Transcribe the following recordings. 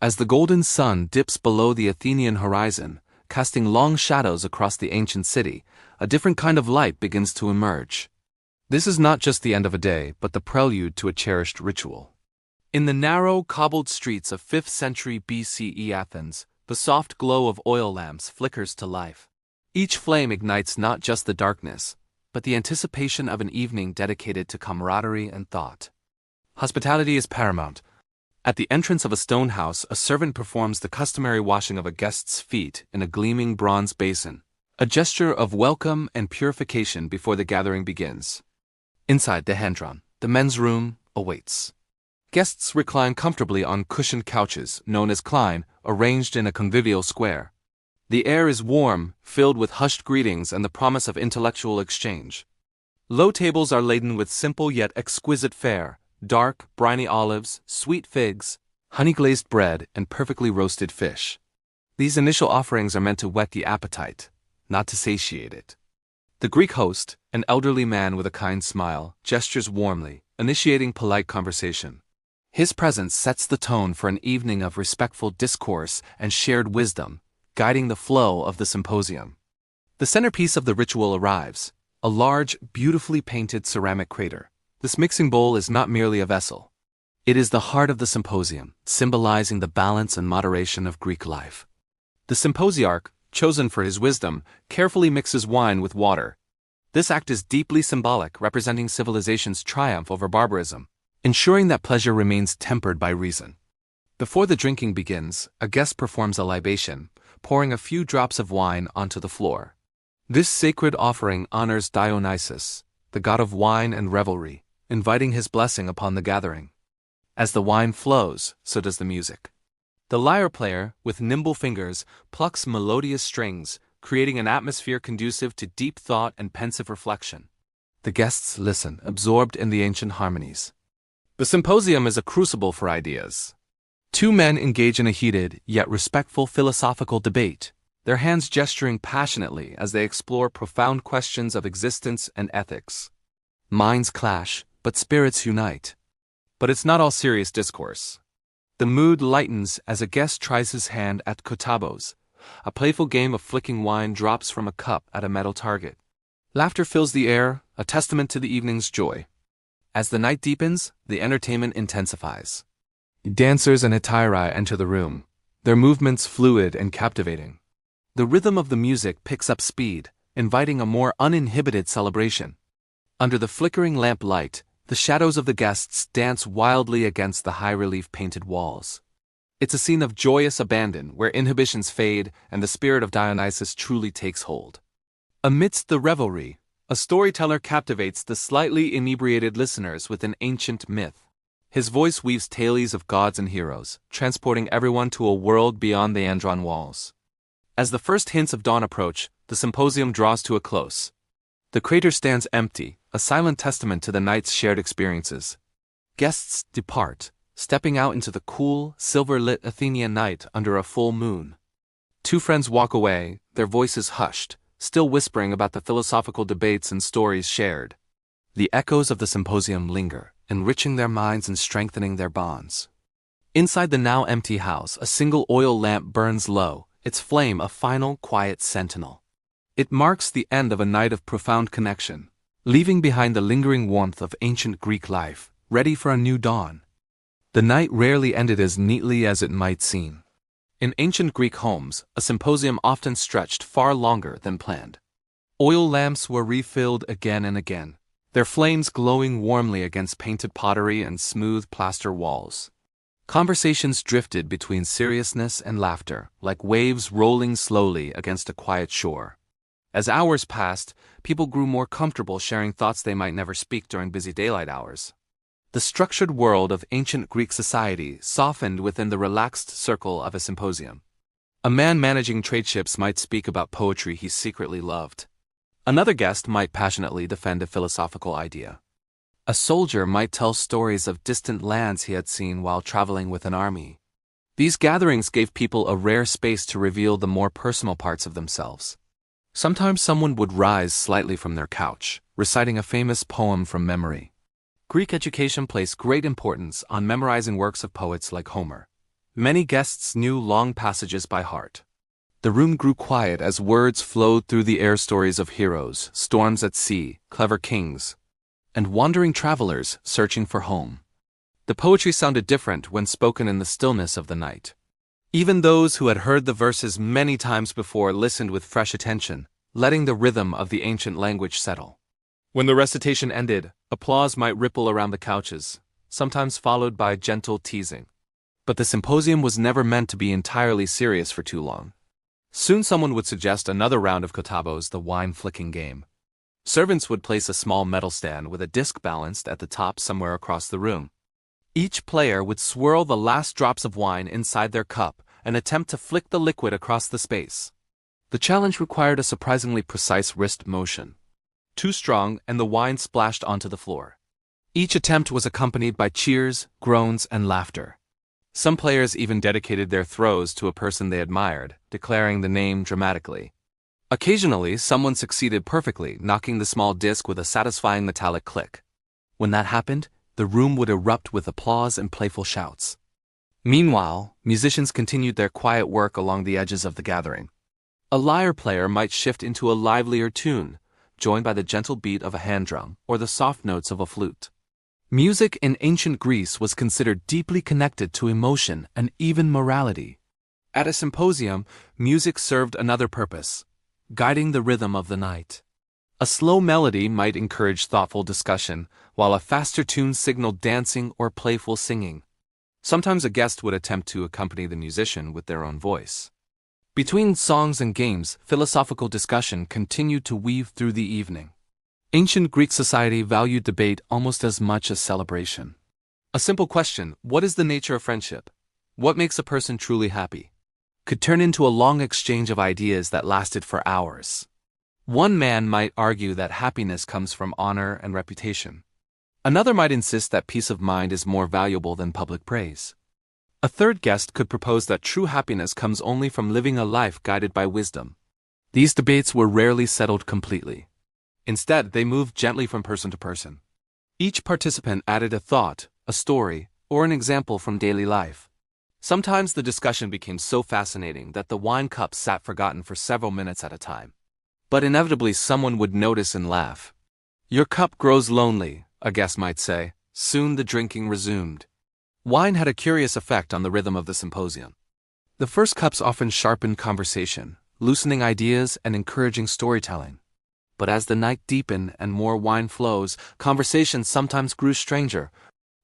As the golden sun dips below the Athenian horizon, casting long shadows across the ancient city, a different kind of light begins to emerge. This is not just the end of a day, but the prelude to a cherished ritual. In the narrow, cobbled streets of 5th century BCE Athens, the soft glow of oil lamps flickers to life. Each flame ignites not just the darkness, but the anticipation of an evening dedicated to camaraderie and thought. Hospitality is paramount. At the entrance of a stone house, a servant performs the customary washing of a guest's feet in a gleaming bronze basin, a gesture of welcome and purification before the gathering begins. Inside the hendron, the men's room, awaits. Guests recline comfortably on cushioned couches, known as klein, arranged in a convivial square. The air is warm, filled with hushed greetings and the promise of intellectual exchange. Low tables are laden with simple yet exquisite fare: dark, briny olives, sweet figs, honey-glazed bread, and perfectly roasted fish. These initial offerings are meant to whet the appetite, not to satiate it. The Greek host, an elderly man with a kind smile, gestures warmly, initiating polite conversation. His presence sets the tone for an evening of respectful discourse and shared wisdom, guiding the flow of the symposium. The centerpiece of the ritual arrives, a large, beautifully painted ceramic crater. This mixing bowl is not merely a vessel. It is the heart of the symposium, symbolizing the balance and moderation of Greek life. The symposiarch, chosen for his wisdom, carefully mixes wine with water. This act is deeply symbolic, representing civilization's triumph over barbarism, ensuring that pleasure remains tempered by reason. Before the drinking begins, a guest performs a libation, pouring a few drops of wine onto the floor. This sacred offering honors Dionysus, the god of wine and revelry, inviting his blessing upon the gathering. As the wine flows, so does the music. The lyre player, with nimble fingers, plucks melodious strings, creating an atmosphere conducive to deep thought and pensive reflection. The guests listen, absorbed in the ancient harmonies. The symposium is a crucible for ideas. Two men engage in a heated, yet respectful philosophical debate, their hands gesturing passionately as they explore profound questions of existence and ethics. Minds clash, but spirits unite. But it's not all serious discourse. The mood lightens as a guest tries his hand at kotabos, a playful game of flicking wine drops from a cup at a metal target. Laughter fills the air, a testament to the evening's joy. As the night deepens, the entertainment intensifies. Dancers and hetairai enter the room, their movements fluid and captivating. The rhythm of the music picks up speed, inviting a more uninhibited celebration. Under the flickering lamp light, the shadows of the guests dance wildly against the high-relief painted walls. It's a scene of joyous abandon where inhibitions fade and the spirit of Dionysus truly takes hold. Amidst the revelry, a storyteller captivates the slightly inebriated listeners with an ancient myth. His voice weaves tales of gods and heroes, transporting everyone to a world beyond the Andron walls. As the first hints of dawn approach, the symposium draws to a close. The crater stands empty, a silent testament to the night's shared experiences. Guests depart, stepping out into the cool, silver-lit Athenian night under a full moon. Two friends walk away, their voices hushed, still whispering about the philosophical debates and stories shared. The echoes of the symposium linger, enriching their minds and strengthening their bonds. Inside the now empty house, a single oil lamp burns low, its flame a final, quiet sentinel. It marks the end of a night of profound connection, leaving behind the lingering warmth of ancient Greek life, ready for a new dawn. The night rarely ended as neatly as it might seem. In ancient Greek homes, a symposium often stretched far longer than planned. Oil lamps were refilled again and again, their flames glowing warmly against painted pottery and smooth plaster walls. Conversations drifted between seriousness and laughter, like waves rolling slowly against a quiet shore. As hours passed, people grew more comfortable sharing thoughts they might never speak during busy daylight hours. The structured world of ancient Greek society softened within the relaxed circle of a symposium. A man managing trade ships might speak about poetry he secretly loved. Another guest might passionately defend a philosophical idea. A soldier might tell stories of distant lands he had seen while traveling with an army. These gatherings gave people a rare space to reveal the more personal parts of themselves. Sometimes someone would rise slightly from their couch, reciting a famous poem from memory. Greek education placed great importance on memorizing works of poets like Homer. Many guests knew long passages by heart. The room grew quiet as words flowed through the air, stories of heroes, storms at sea, clever kings, and wandering travelers searching for home. The poetry sounded different when spoken in the stillness of the night. Even those who had heard the verses many times before listened with fresh attention, letting the rhythm of the ancient language settle. When the recitation ended, applause might ripple around the couches, sometimes followed by gentle teasing. But the symposium was never meant to be entirely serious for too long. Soon someone would suggest another round of kotabos, the wine flicking game. Servants would place a small metal stand with a disc balanced at the top somewhere across the room. Each player would swirl the last drops of wine inside their cup and attempt to flick the liquid across the space. The challenge required a surprisingly precise wrist motion. Too strong, and the wine splashed onto the floor. Each attempt was accompanied by cheers, groans, and laughter. Some players even dedicated their throws to a person they admired, declaring the name dramatically. Occasionally, someone succeeded perfectly, knocking the small disc with a satisfying metallic click. When that happened, the room would erupt with applause and playful shouts. Meanwhile, musicians continued their quiet work along the edges of the gathering. A lyre player might shift into a livelier tune, joined by the gentle beat of a hand drum or the soft notes of a flute. Music in ancient Greece was considered deeply connected to emotion and even morality. At a symposium, music served another purpose, guiding the rhythm of the night. A slow melody might encourage thoughtful discussion, while a faster tune signaled dancing or playful singing. Sometimes a guest would attempt to accompany the musician with their own voice. Between songs and games, philosophical discussion continued to weave through the evening. Ancient Greek society valued debate almost as much as celebration. A simple question, what is the nature of friendship? What makes a person truly happy? Could turn into a long exchange of ideas that lasted for hours. One man might argue that happiness comes from honor and reputation. Another might insist that peace of mind is more valuable than public praise. A third guest could propose that true happiness comes only from living a life guided by wisdom. These debates were rarely settled completely. Instead, they moved gently from person to person. Each participant added a thought, a story, or an example from daily life. Sometimes the discussion became so fascinating that the wine cup sat forgotten for several minutes at a time. But inevitably someone would notice and laugh. "Your cup grows lonely," a guest might say. Soon the drinking resumed. Wine had a curious effect on the rhythm of the symposium. The first cups often sharpened conversation, loosening ideas and encouraging storytelling. But as the night deepened and more wine flows, conversation sometimes grew stranger,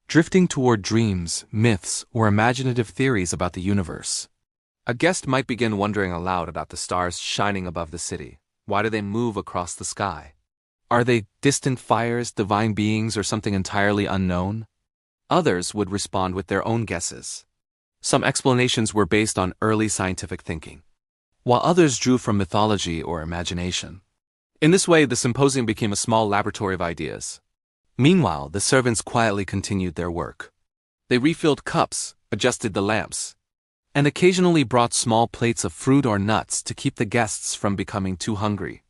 drifting toward dreams, myths, or imaginative theories about the universe. A guest might begin wondering aloud about the stars shining above the city. Why do they move across the sky? Are they distant fires, divine beings, or something entirely unknown? Others would respond with their own guesses. Some explanations were based on early scientific thinking, while others drew from mythology or imagination. In this way, the symposium became a small laboratory of ideas. Meanwhile, the servants quietly continued their work. They refilled cups, adjusted the lamps, and occasionally brought small plates of fruit or nuts to keep the guests from becoming too hungry.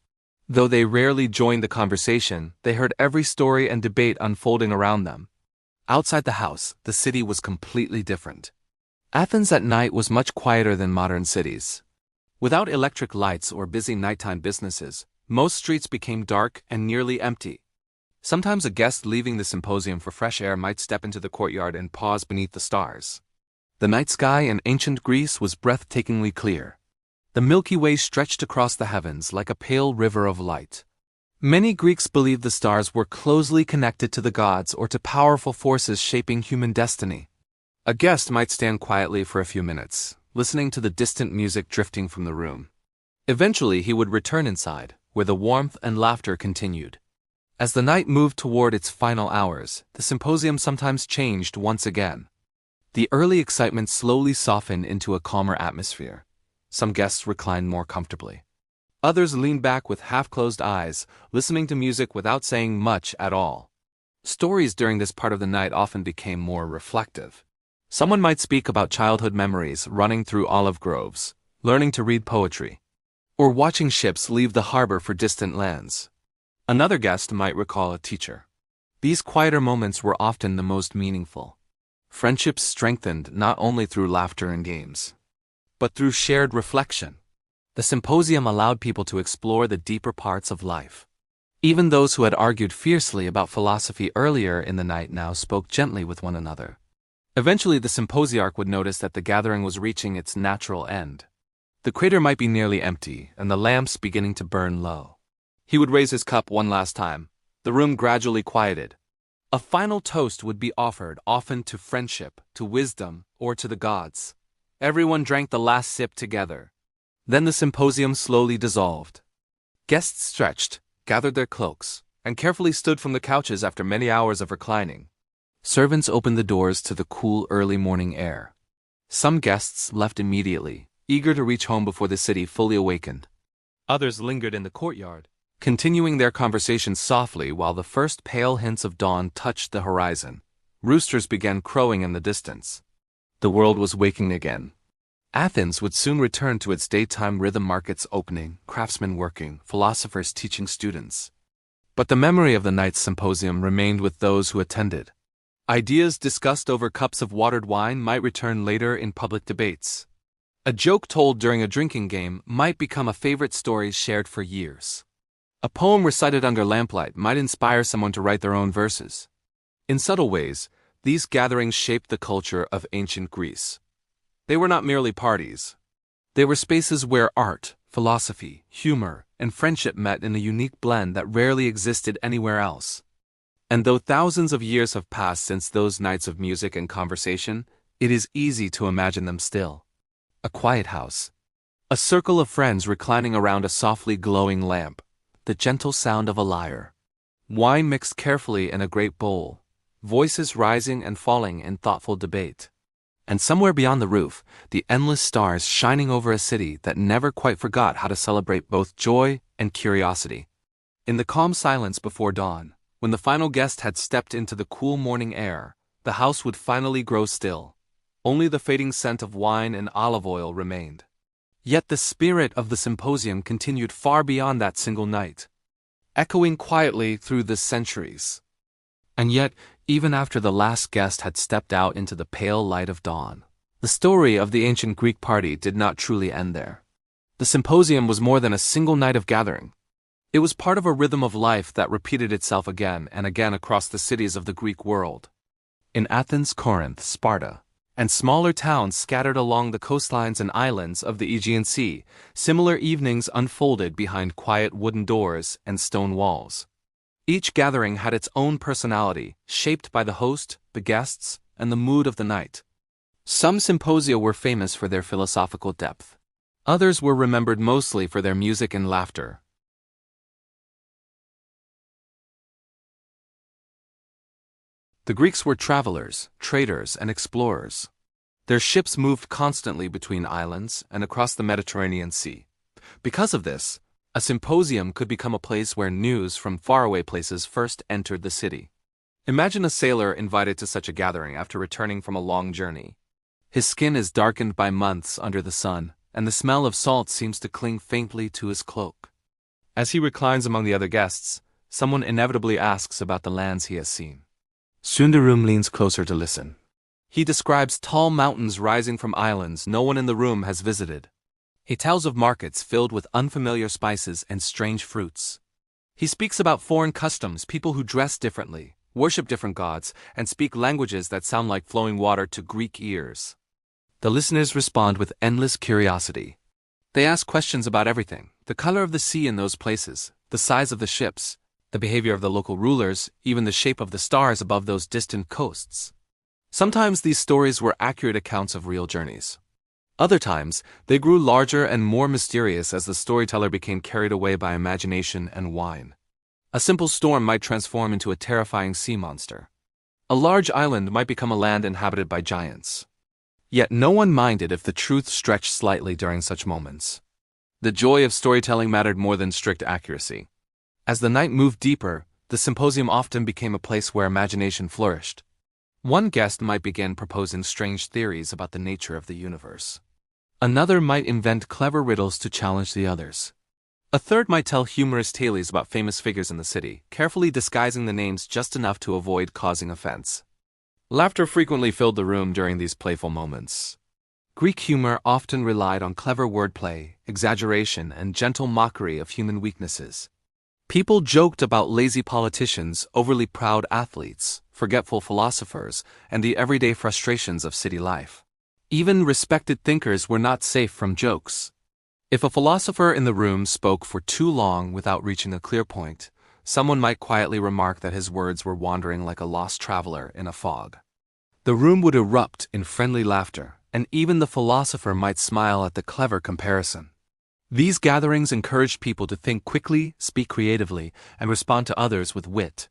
Though they rarely joined the conversation, they heard every story and debate unfolding around them. Outside the house, the city was completely different. Athens at night was much quieter than modern cities. Without electric lights or busy nighttime businesses, most streets became dark and nearly empty. Sometimes a guest leaving the symposium for fresh air might step into the courtyard and pause beneath the stars. The night sky in ancient Greece was breathtakingly clear. The Milky Way stretched across the heavens like a pale river of light. Many Greeks believed the stars were closely connected to the gods or to powerful forces shaping human destiny. A guest might stand quietly for a few minutes, listening to the distant music drifting from the room. Eventually, he would return inside, where the warmth and laughter continued. As the night moved toward its final hours, the symposium sometimes changed once again. The early excitement slowly softened into a calmer atmosphere. Some guests reclined more comfortably. Others leaned back with half-closed eyes, listening to music without saying much at all. Stories during this part of the night often became more reflective. Someone might speak about childhood memories running through olive groves, learning to read poetry, or watching ships leave the harbor for distant lands. Another guest might recall a teacher. These quieter moments were often the most meaningful. Friendships strengthened not only through laughter and games, but through shared reflection. The symposium allowed people to explore the deeper parts of life. Even those who had argued fiercely about philosophy earlier in the night now spoke gently with one another. Eventually, the symposiarch would notice that the gathering was reaching its natural end. The crater might be nearly empty, and the lamps beginning to burn low. He would raise his cup one last time. The room gradually quieted. A final toast would be offered, often to friendship, to wisdom, or to the gods. Everyone drank the last sip together. Then the symposium slowly dissolved. Guests stretched, gathered their cloaks, and carefully stood from the couches after many hours of reclining. Servants opened the doors to the cool early morning air. Some guests left immediately, eager to reach home before the city fully awakened. Others lingered in the courtyard, continuing their conversations softly while the first pale hints of dawn touched the horizon. Roosters began crowing in the distance. The world was waking again. Athens would soon return to its daytime rhythm, markets opening, craftsmen working, philosophers teaching students. But the memory of the night's symposium remained with those who attended. Ideas discussed over cups of watered wine might return later in public debates. A joke told during a drinking game might become a favorite story shared for years. A poem recited under lamplight might inspire someone to write their own verses. In subtle ways, these gatherings shaped the culture of ancient Greece. They were not merely parties. They were spaces where art, philosophy, humor, and friendship met in a unique blend that rarely existed anywhere else. And though thousands of years have passed since those nights of music and conversation, it is easy to imagine them still. A quiet house. A circle of friends reclining around a softly glowing lamp. The gentle sound of a lyre. Wine mixed carefully in a great bowl. Voices rising and falling in thoughtful debate. And somewhere beyond the roof, the endless stars shining over a city that never quite forgot how to celebrate both joy and curiosity. In the calm silence before dawn, when the final guest had stepped into the cool morning air, the house would finally grow still. Only the fading scent of wine and olive oil remained. Yet the spirit of the symposium continued far beyond that single night, echoing quietly through the centuries. And yet, even after the last guest had stepped out into the pale light of dawn, the story of the ancient Greek party did not truly end there. The symposium was more than a single night of gathering. It was part of a rhythm of life that repeated itself again and again across the cities of the Greek world. In Athens, Corinth, Sparta, and smaller towns scattered along the coastlines and islands of the Aegean Sea, similar evenings unfolded behind quiet wooden doors and stone walls. Each gathering had its own personality, shaped by the host, the guests, and the mood of the night. Some symposia were famous for their philosophical depth. Others were remembered mostly for their music and laughter. The Greeks were travelers, traders, and explorers. Their ships moved constantly between islands and across the Mediterranean Sea. Because of this, a symposium could become a place where news from faraway places first entered the city. Imagine a sailor invited to such a gathering after returning from a long journey. His skin is darkened by months under the sun, and the smell of salt seems to cling faintly to his cloak. As he reclines among the other guests, someone inevitably asks about the lands he has seen. Soon the room leans closer to listen. He describes tall mountains rising from islands no one in the room has visited. He tells of markets filled with unfamiliar spices and strange fruits. He speaks about foreign customs, people who dress differently, worship different gods, and speak languages that sound like flowing water to Greek ears. The listeners respond with endless curiosity. They ask questions about everything: the color of the sea in those places, the size of the ships, the behavior of the local rulers, even the shape of the stars above those distant coasts. Sometimes these stories were accurate accounts of real journeys. Other times, they grew larger and more mysterious as the storyteller became carried away by imagination and wine. A simple storm might transform into a terrifying sea monster. A large island might become a land inhabited by giants. Yet no one minded if the truth stretched slightly during such moments. The joy of storytelling mattered more than strict accuracy. As the night moved deeper, the symposium often became a place where imagination flourished. One guest might begin proposing strange theories about the nature of the universe. Another might invent clever riddles to challenge the others. A third might tell humorous tales about famous figures in the city, carefully disguising the names just enough to avoid causing offense. Laughter frequently filled the room during these playful moments. Greek humor often relied on clever wordplay, exaggeration, and gentle mockery of human weaknesses. People joked about lazy politicians, overly proud athletes, forgetful philosophers, and the everyday frustrations of city life. Even respected thinkers were not safe from jokes. If a philosopher in the room spoke for too long without reaching a clear point, someone might quietly remark that his words were wandering like a lost traveler in a fog. The room would erupt in friendly laughter, and even the philosopher might smile at the clever comparison. These gatherings encouraged people to think quickly, speak creatively, and respond to others with wit.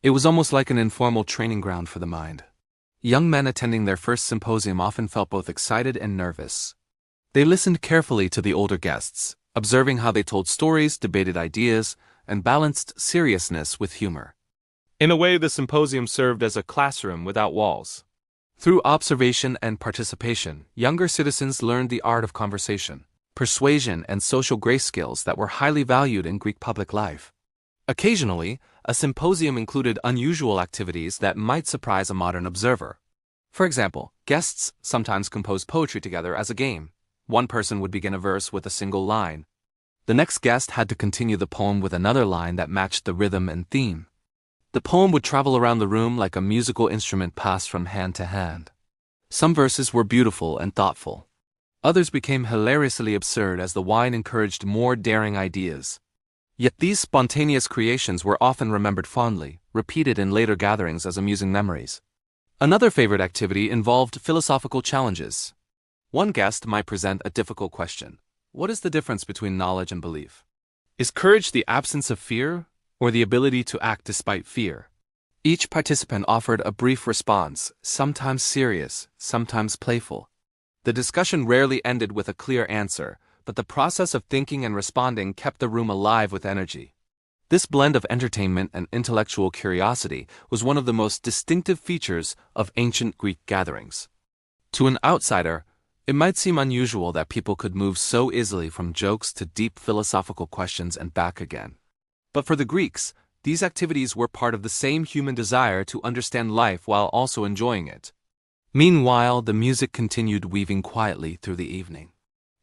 It was almost like an informal training ground for the mind. Young men attending their first symposium often felt both excited and nervous. They listened carefully to the older guests, observing how they told stories, debated ideas, and balanced seriousness with humor. In a way, the symposium served as a classroom without walls. Through observation and participation, younger citizens learned the art of conversation, persuasion, and social grace skills that were highly valued in Greek public life. Occasionally, a symposium included unusual activities that might surprise a modern observer. For example, guests sometimes composed poetry together as a game. One person would begin a verse with a single line. The next guest had to continue the poem with another line that matched the rhythm and theme. The poem would travel around the room like a musical instrument passed from hand to hand. Some verses were beautiful and thoughtful. Others became hilariously absurd as the wine encouraged more daring ideas. Yet these spontaneous creations were often remembered fondly, repeated in later gatherings as amusing memories. Another favorite activity involved philosophical challenges. One guest might present a difficult question. What is the difference between knowledge and belief? Is courage the absence of fear, or the ability to act despite fear? Each participant offered a brief response, sometimes serious, sometimes playful. The discussion rarely ended with a clear answer, but the process of thinking and responding kept the room alive with energy. This blend of entertainment and intellectual curiosity was one of the most distinctive features of ancient Greek gatherings. To an outsider, it might seem unusual that people could move so easily from jokes to deep philosophical questions and back again. But for the Greeks, these activities were part of the same human desire to understand life while also enjoying it. Meanwhile, the music continued weaving quietly through the evening.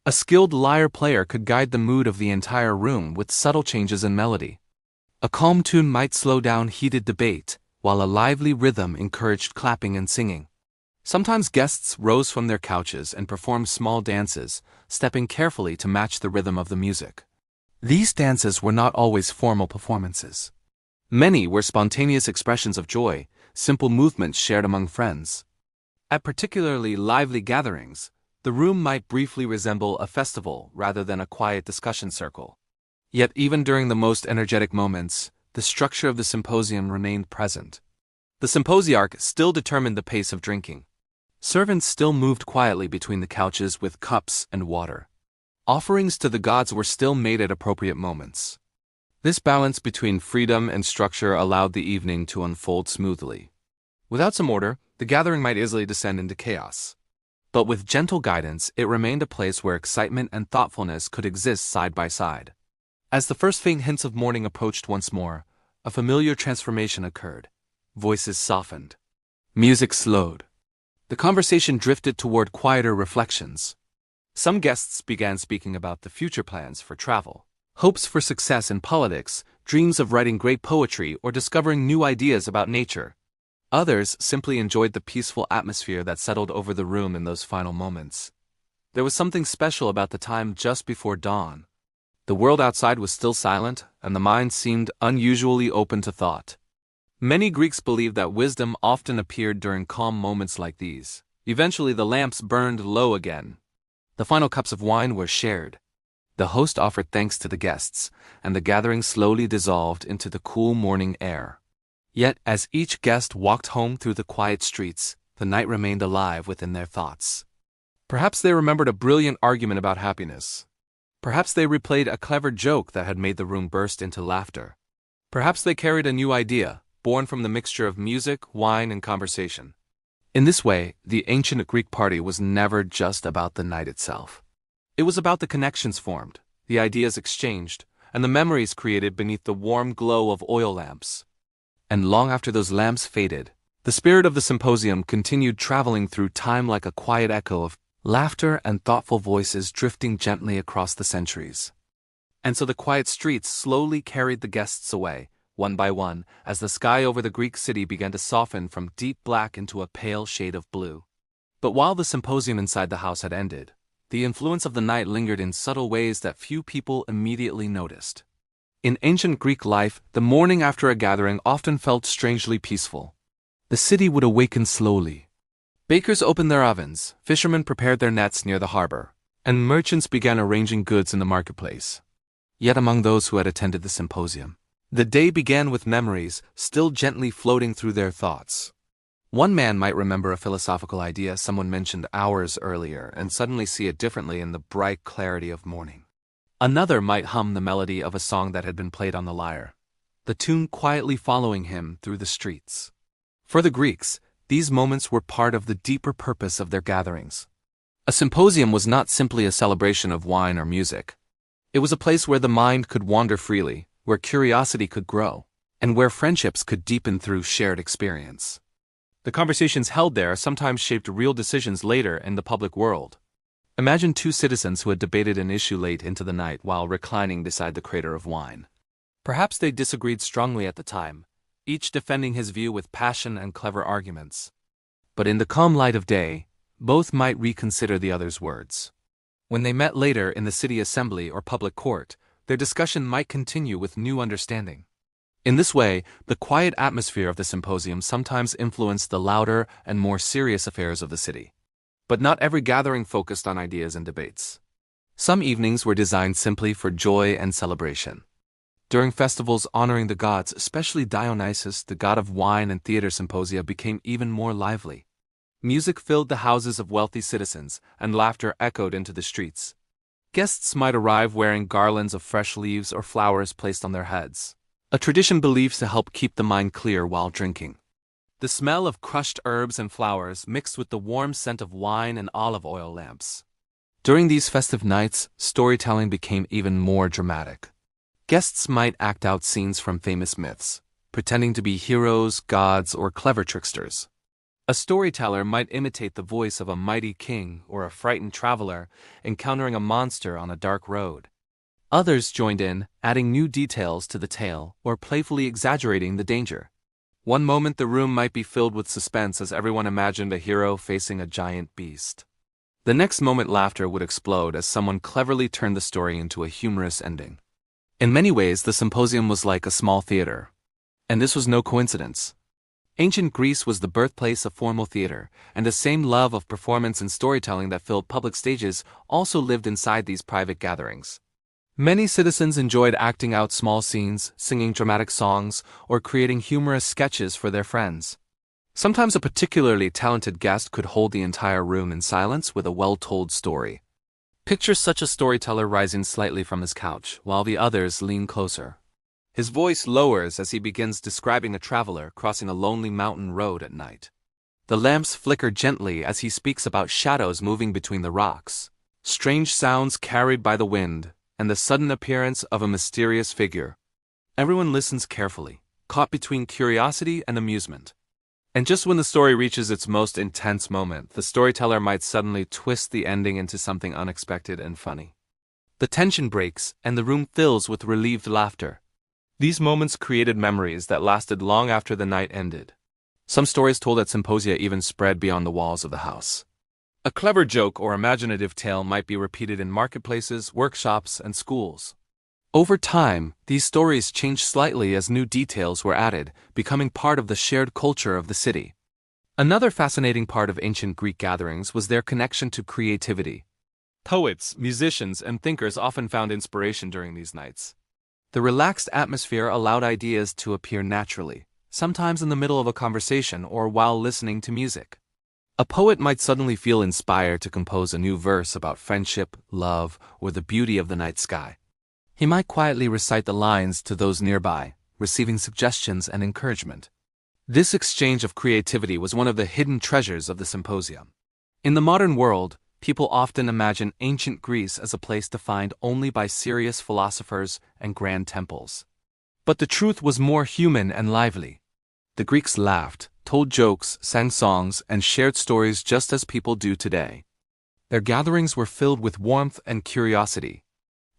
A skilled lyre player could guide the mood of the entire room with subtle changes in melody. A calm tune might slow down heated debate, while a lively rhythm encouraged clapping and singing. Sometimes guests rose from their couches and performed small dances, stepping carefully to match the rhythm of the music. These dances were not always formal performances. Many were spontaneous expressions of joy, simple movements shared among friends. At particularly lively gatherings, the room might briefly resemble a festival rather than a quiet discussion circle. Yet even during the most energetic moments, the structure of the symposium remained present. The symposiarch still determined the pace of drinking. Servants still moved quietly between the couches with cups and water. Offerings to the gods were still made at appropriate moments. This balance between freedom and structure allowed the evening to unfold smoothly. Without some order, the gathering might easily descend into chaos. But with gentle guidance, it remained a place where excitement and thoughtfulness could exist side by side. As the first faint hints of morning approached once more, a familiar transformation occurred. Voices softened. Music slowed. The conversation drifted toward quieter reflections. Some guests began speaking about the future plans for travel, hopes for success in politics, dreams of writing great poetry, or discovering new ideas about nature. Others simply enjoyed the peaceful atmosphere that settled over the room in those final moments. There was something special about the time just before dawn. The world outside was still silent, and the mind seemed unusually open to thought. Many Greeks believed that wisdom often appeared during calm moments like these. Eventually, the lamps burned low again. The final cups of wine were shared. The host offered thanks to the guests, and the gathering slowly dissolved into the cool morning air. Yet, as each guest walked home through the quiet streets, the night remained alive within their thoughts. Perhaps they remembered a brilliant argument about happiness. Perhaps they replayed a clever joke that had made the room burst into laughter. Perhaps they carried a new idea, born from the mixture of music, wine, and conversation. In this way, the ancient Greek party was never just about the night itself. It was about the connections formed, the ideas exchanged, and the memories created beneath the warm glow of oil lamps. And long after those lamps faded, the The spirit of the symposium continued traveling through time like a quiet echo of laughter and thoughtful voices drifting gently across the centuries. And so the quiet streets slowly carried the guests away, one by one, as the sky over the Greek city began to soften from deep black into a pale shade of blue. But while the symposium inside the house had ended, the influence of the night lingered in subtle ways that few people immediately noticed. In ancient Greek life, the morning after a gathering often felt strangely peaceful. The city would awaken slowly. Bakers opened their ovens, fishermen prepared their nets near the harbor, and merchants began arranging goods in the marketplace. Yet among those who had attended the symposium, the day began with memories still gently floating through their thoughts. One man might remember a philosophical idea someone mentioned hours earlier and suddenly see it differently in the bright clarity of morning. Another might hum the melody of a song that had been played on the lyre, the tune quietly following him through the streets. For the Greeks, these moments were part of the deeper purpose of their gatherings. A symposium was not simply a celebration of wine or music. It was a place where the mind could wander freely, where curiosity could grow, and where friendships could deepen through shared experience. The conversations held there sometimes shaped real decisions later in the public world. Imagine two citizens who had debated an issue late into the night while reclining beside the crater of wine. Perhaps they disagreed strongly at the time, each defending his view with passion and clever arguments. But in the calm light of day, both might reconsider the other's words. When they met later in the city assembly or public court, their discussion might continue with new understanding. In this way, the quiet atmosphere of the symposium sometimes influenced the louder and more serious affairs of the city. But not every gathering focused on ideas and debates. Some evenings were designed simply for joy and celebration. During festivals honoring the gods, especially Dionysus, the god of wine and theater, symposia became even more lively. Music filled the houses of wealthy citizens, and laughter echoed into the streets. Guests might arrive wearing garlands of fresh leaves or flowers placed on their heads, a tradition believed to help keep the mind clear while drinking. The smell of crushed herbs and flowers mixed with the warm scent of wine and olive oil lamps. During these festive nights, storytelling became even more dramatic. Guests might act out scenes from famous myths, pretending to be heroes, gods, or clever tricksters. A storyteller might imitate the voice of a mighty king or a frightened traveler encountering a monster on a dark road. Others joined in, adding new details to the tale or playfully exaggerating the danger. One moment the room might be filled with suspense as everyone imagined a hero facing a giant beast. The next moment laughter would explode as someone cleverly turned the story into a humorous ending. In many ways, the symposium was like a small theater. And this was no coincidence. Ancient Greece was the birthplace of formal theater, and the same love of performance and storytelling that filled public stages also lived inside these private gatherings. Many citizens enjoyed acting out small scenes, singing dramatic songs, or creating humorous sketches for their friends. Sometimes a particularly talented guest could hold the entire room in silence with a well-told story. Picture such a storyteller rising slightly from his couch, while the others lean closer. His voice lowers as he begins describing a traveler crossing a lonely mountain road at night. The lamps flicker gently as he speaks about shadows moving between the rocks, strange sounds carried by the wind, and the sudden appearance of a mysterious figure. Everyone listens carefully, caught between curiosity and amusement. And just when the story reaches its most intense moment, the storyteller might suddenly twist the ending into something unexpected and funny. The tension breaks, and the room fills with relieved laughter. These moments created memories that lasted long after the night ended. Some stories told at symposia even spread beyond the walls of the house. A clever joke or imaginative tale might be repeated in marketplaces, workshops, and schools. Over time, these stories changed slightly as new details were added, becoming part of the shared culture of the city. Another fascinating part of ancient Greek gatherings was their connection to creativity. Poets, musicians, and thinkers often found inspiration during these nights. The relaxed atmosphere allowed ideas to appear naturally, sometimes in the middle of a conversation or while listening to music. A poet might suddenly feel inspired to compose a new verse about friendship, love, or the beauty of the night sky. He might quietly recite the lines to those nearby, receiving suggestions and encouragement. This exchange of creativity was one of the hidden treasures of the symposium. In the modern world, people often imagine ancient Greece as a place defined only by serious philosophers and grand temples. But the truth was more human and lively. The Greeks laughed, told jokes, sang songs, and shared stories just as people do today. Their gatherings were filled with warmth and curiosity.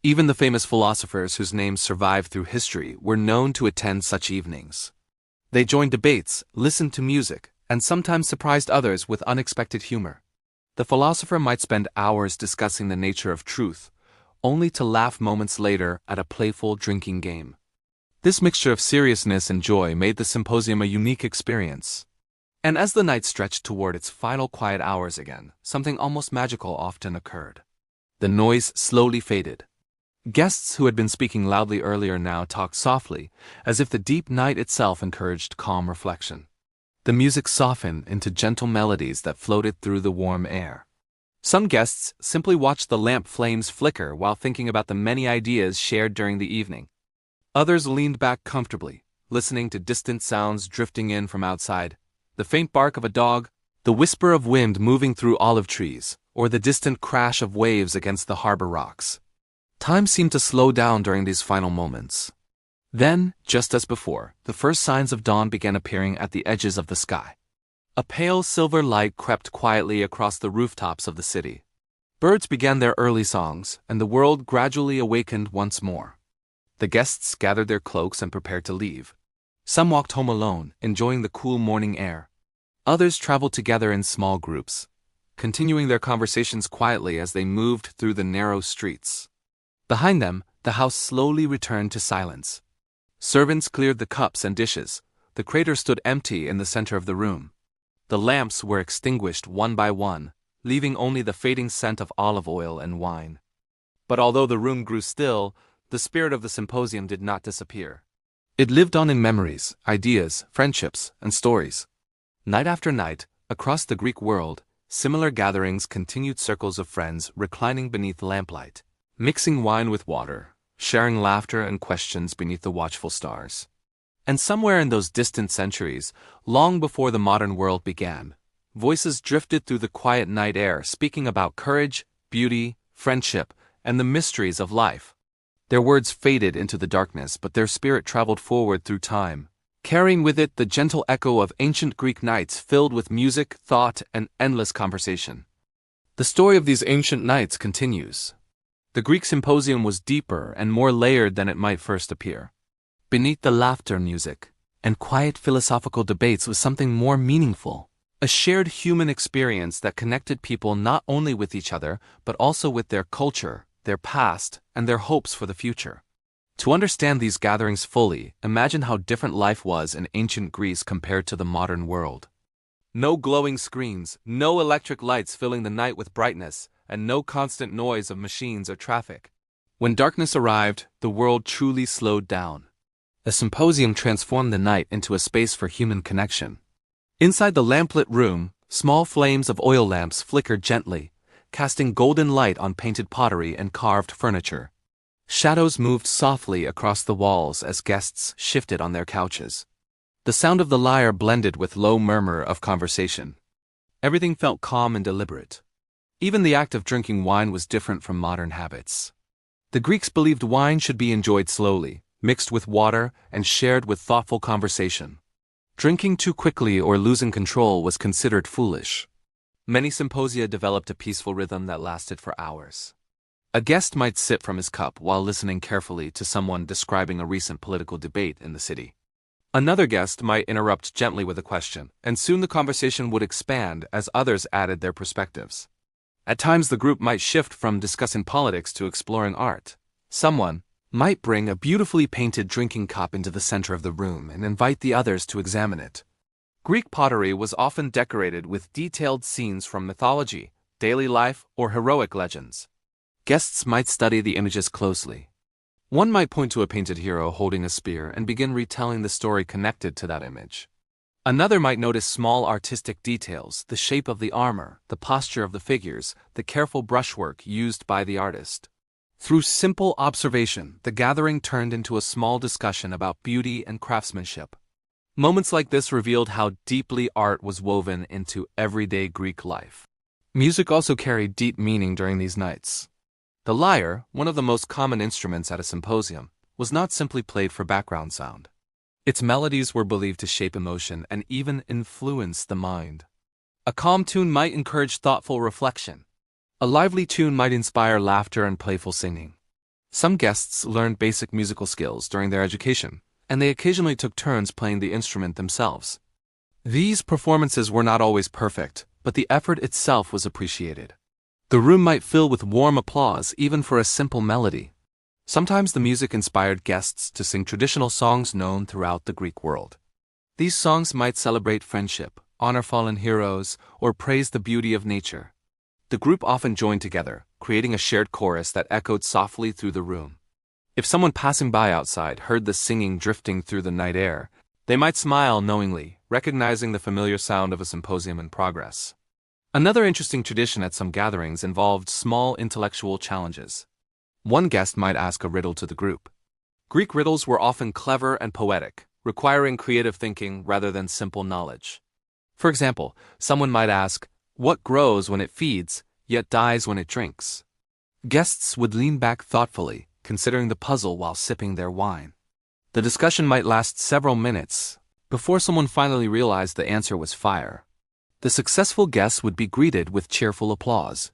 Even the famous philosophers whose names survive through history were known to attend such evenings. They joined debates, listened to music, and sometimes surprised others with unexpected humor. The philosopher might spend hours discussing the nature of truth, only to laugh moments later at a playful drinking game. This mixture of seriousness and joy made the symposium a unique experience. And as the night stretched toward its final quiet hours again, something almost magical often occurred. The noise slowly faded. Guests who had been speaking loudly earlier now talked softly, as if the deep night itself encouraged calm reflection. The music softened into gentle melodies that floated through the warm air. Some guests simply watched the lamp flames flicker while thinking about the many ideas shared during the evening. Others leaned back comfortably, listening to distant sounds drifting in from outside, the faint bark of a dog, the whisper of wind moving through olive trees, or the distant crash of waves against the harbor rocks. Time seemed to slow down during these final moments. Then, just as before, the first signs of dawn began appearing at the edges of the sky. A pale silver light crept quietly across the rooftops of the city. Birds began their early songs, and the world gradually awakened once more. The guests gathered their cloaks and prepared to leave. Some walked home alone, enjoying the cool morning air. Others traveled together in small groups, continuing their conversations quietly as they moved through the narrow streets. Behind them, the house slowly returned to silence. Servants cleared the cups and dishes. The crater stood empty in the center of the room. The lamps were extinguished one by one, leaving only the fading scent of olive oil and wine. But although the room grew still, the spirit of the symposium did not disappear. It lived on in memories, ideas, friendships, and stories. Night after night, across the Greek world, similar gatherings continued, circles of friends reclining beneath lamplight, mixing wine with water, sharing laughter and questions beneath the watchful stars. And somewhere in those distant centuries, long before the modern world began, voices drifted through the quiet night air speaking about courage, beauty, friendship, and the mysteries of life. Their words faded into the darkness, but their spirit traveled forward through time, carrying with it the gentle echo of ancient Greek nights filled with music, thought, and endless conversation. The story of these ancient nights continues. The Greek symposium was deeper and more layered than it might first appear. Beneath the laughter, music, and quiet philosophical debates was something more meaningful, a shared human experience that connected people not only with each other, but also with their culture, their past, and their hopes for the future. To understand these gatherings fully, imagine how different life was in ancient Greece compared to the modern world. No glowing screens, no electric lights filling the night with brightness, and no constant noise of machines or traffic. When darkness arrived, the world truly slowed down. The symposium transformed the night into a space for human connection. Inside the lamplit room, small flames of oil lamps flickered gently, casting golden light on painted pottery and carved furniture. Shadows moved softly across the walls as guests shifted on their couches. The sound of the lyre blended with low murmur of conversation. Everything felt calm and deliberate. Even the act of drinking wine was different from modern habits. The Greeks believed wine should be enjoyed slowly, mixed with water, and shared with thoughtful conversation. Drinking too quickly or losing control was considered foolish. Many symposia developed a peaceful rhythm that lasted for hours. A guest might sip from his cup while listening carefully to someone describing a recent political debate in the city. Another guest might interrupt gently with a question, and soon the conversation would expand as others added their perspectives. At times the group might shift from discussing politics to exploring art. Someone might bring a beautifully painted drinking cup into the center of the room and invite the others to examine it. Greek pottery was often decorated with detailed scenes from mythology, daily life, or heroic legends. Guests might study the images closely. One might point to a painted hero holding a spear and begin retelling the story connected to that image. Another might notice small artistic details, the shape of the armor, the posture of the figures, the careful brushwork used by the artist. Through simple observation, the gathering turned into a small discussion about beauty and craftsmanship. Moments like this revealed how deeply art was woven into everyday Greek life. Music also carried deep meaning during these nights. The lyre, one of the most common instruments at a symposium, was not simply played for background sound. Its melodies were believed to shape emotion and even influence the mind. A calm tune might encourage thoughtful reflection. A lively tune might inspire laughter and playful singing. Some guests learned basic musical skills during their education, and they occasionally took turns playing the instrument themselves. These performances were not always perfect, but the effort itself was appreciated. The room might fill with warm applause even for a simple melody. Sometimes the music inspired guests to sing traditional songs known throughout the Greek world. These songs might celebrate friendship, honor fallen heroes, or praise the beauty of nature. The group often joined together, creating a shared chorus that echoed softly through the room. If someone passing by outside heard the singing drifting through the night air, they might smile knowingly, recognizing the familiar sound of a symposium in progress. Another interesting tradition at some gatherings involved small intellectual challenges. One guest might ask a riddle to the group. Greek riddles were often clever and poetic, requiring creative thinking rather than simple knowledge. For example, someone might ask, "What grows when it feeds, yet dies when it drinks?" Guests would lean back thoughtfully, considering the puzzle while sipping their wine. The discussion might last several minutes before someone finally realized the answer was fire. The successful guests would be greeted with cheerful applause.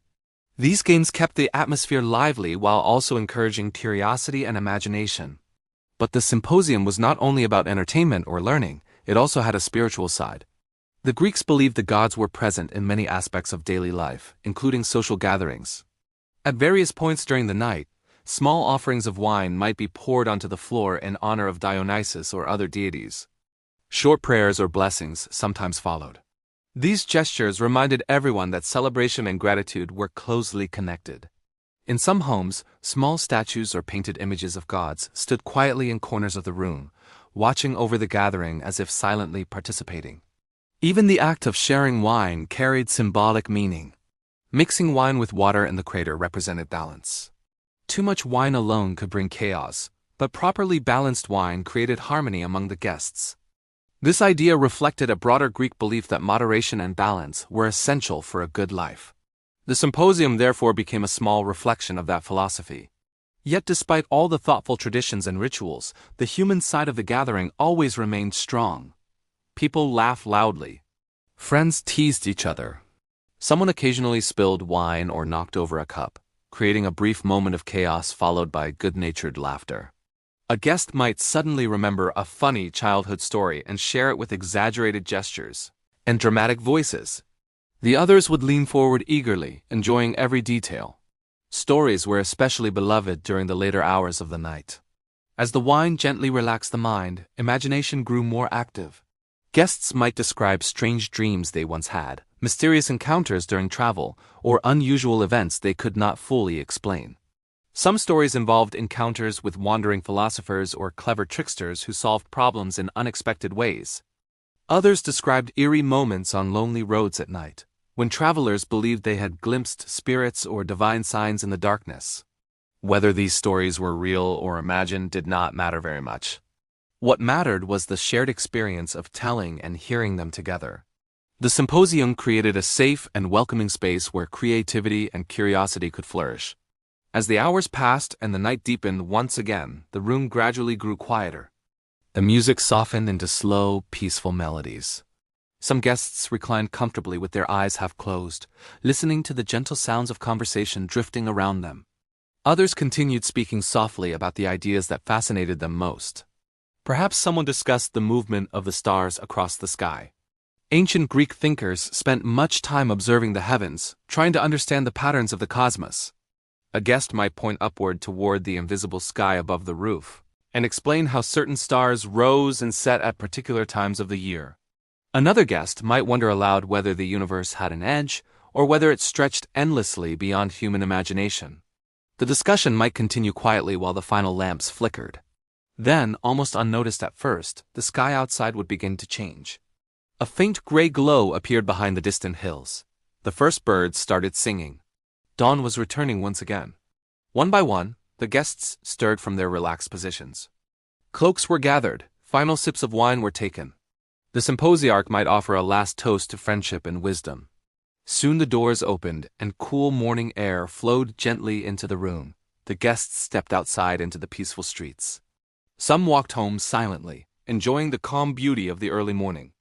These games kept the atmosphere lively while also encouraging curiosity and imagination. But the symposium was not only about entertainment or learning, it also had a spiritual side. The Greeks believed the gods were present in many aspects of daily life, including social gatherings. At various points during the night, small offerings of wine might be poured onto the floor in honor of Dionysus or other deities. Short prayers or blessings sometimes followed. These gestures reminded everyone that celebration and gratitude were closely connected. In some homes, small statues or painted images of gods stood quietly in corners of the room, watching over the gathering as if silently participating. Even the act of sharing wine carried symbolic meaning. Mixing wine with water in the crater represented balance. Too much wine alone could bring chaos, but properly balanced wine created harmony among the guests. This idea reflected a broader Greek belief that moderation and balance were essential for a good life. The symposium therefore became a small reflection of that philosophy. Yet despite all the thoughtful traditions and rituals, the human side of the gathering always remained strong. People laughed loudly. Friends teased each other. Someone occasionally spilled wine or knocked over a cup, creating a brief moment of chaos followed by good-natured laughter. A guest might suddenly remember a funny childhood story and share it with exaggerated gestures and dramatic voices. The others would lean forward eagerly, enjoying every detail. Stories were especially beloved during the later hours of the night. As the wine gently relaxed the mind, imagination grew more active. Guests might describe strange dreams they once had, mysterious encounters during travel, or unusual events they could not fully explain. Some stories involved encounters with wandering philosophers or clever tricksters who solved problems in unexpected ways. Others described eerie moments on lonely roads at night, when travelers believed they had glimpsed spirits or divine signs in the darkness. Whether these stories were real or imagined did not matter very much. What mattered was the shared experience of telling and hearing them together. The symposium created a safe and welcoming space where creativity and curiosity could flourish. As the hours passed and the night deepened once again, the room gradually grew quieter. The music softened into slow, peaceful melodies. Some guests reclined comfortably with their eyes half closed, listening to the gentle sounds of conversation drifting around them. Others continued speaking softly about the ideas that fascinated them most. Perhaps someone discussed the movement of the stars across the sky. Ancient Greek thinkers spent much time observing the heavens, trying to understand the patterns of the cosmos. A guest might point upward toward the invisible sky above the roof, and explain how certain stars rose and set at particular times of the year. Another guest might wonder aloud whether the universe had an edge, or whether it stretched endlessly beyond human imagination. The discussion might continue quietly while the final lamps flickered. Then, almost unnoticed at first, the sky outside would begin to change. A faint gray glow appeared behind the distant hills. The first birds started singing. Dawn was returning once again. One by one, the guests stirred from their relaxed positions. Cloaks were gathered, final sips of wine were taken. The symposiarch might offer a last toast to friendship and wisdom. Soon the doors opened, and cool morning air flowed gently into the room. The guests stepped outside into the peaceful streets. Some walked home silently, enjoying the calm beauty of the early morning.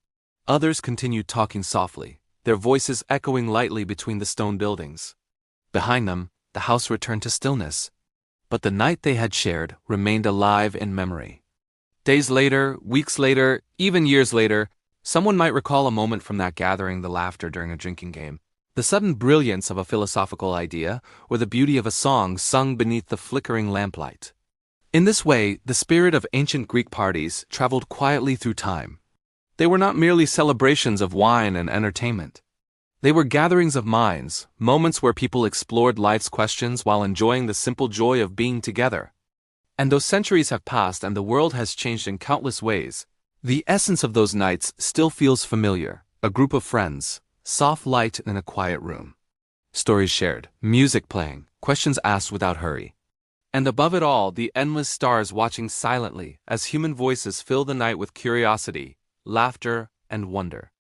Others continued talking softly, their voices echoing lightly between the stone buildings. Behind them, the house returned to stillness. But the night they had shared remained alive in memory. Days later, weeks later, even years later, someone might recall a moment from that gathering, the laughter during a drinking game, the sudden brilliance of a philosophical idea, or the beauty of a song sung beneath the flickering lamplight. In this way, the spirit of ancient Greek parties traveled quietly through time. They were not merely celebrations of wine and entertainment. They were gatherings of minds, moments where people explored life's questions while enjoying the simple joy of being together. And though centuries have passed and the world has changed in countless ways, the essence of those nights still feels familiar: a group of friends, soft light in a quiet room, stories shared, music playing, questions asked without hurry. And above it all, the endless stars watching silently as human voices fill the night with curiosity, laughter, and wonder.